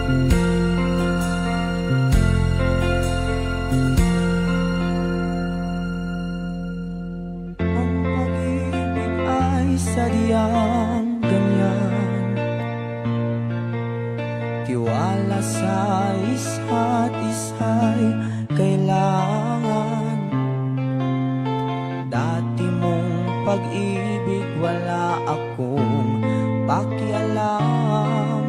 Ang pag-ibig ay sadyang ganyan, tiwala sa isa't isa'y kailangan. Dati mong pag-ibig wala akong pakialam,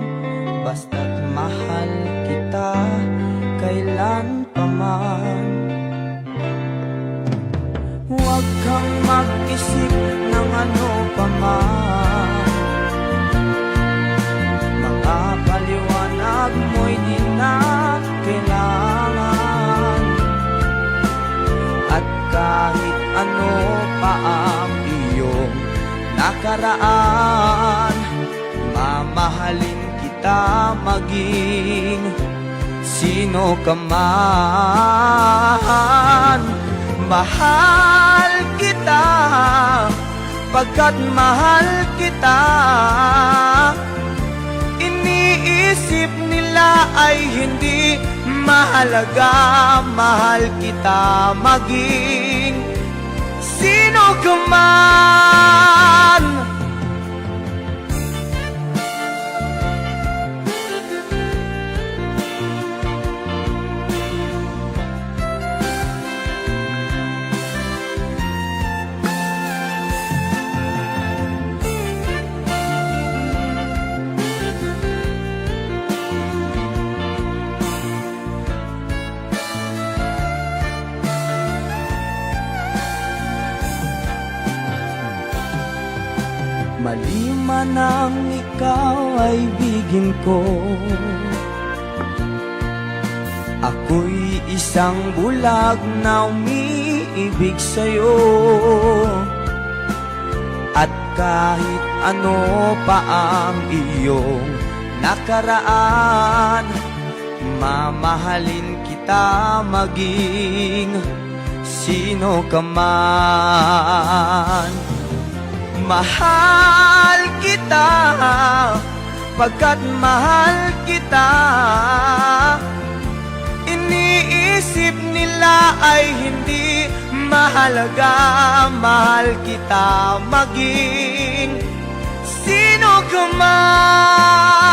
basta't mahal kita kailan pa man. Huwag kang mag-isip ng ano pa man, mga paliwanag mo'y di na kailangan. At kahit ano pa ang iyong nakaraan, mamahalin kita maging sino ka man. Mahal kita pagkat mahal kita. Iniisip nila ay hindi mahalaga, mahal kita maging sino ka man. Mali man ang ikaw ay bigin ko, ako'y isang bulag na umiibig sa'yo. At kahit ano pa ang iyong nakaraan, mamahalin kita maging sino ka man. Mahal kita pagkat mahal kita. Iniisip nila ay hindi mahalaga, mahal kita maging sino ka man.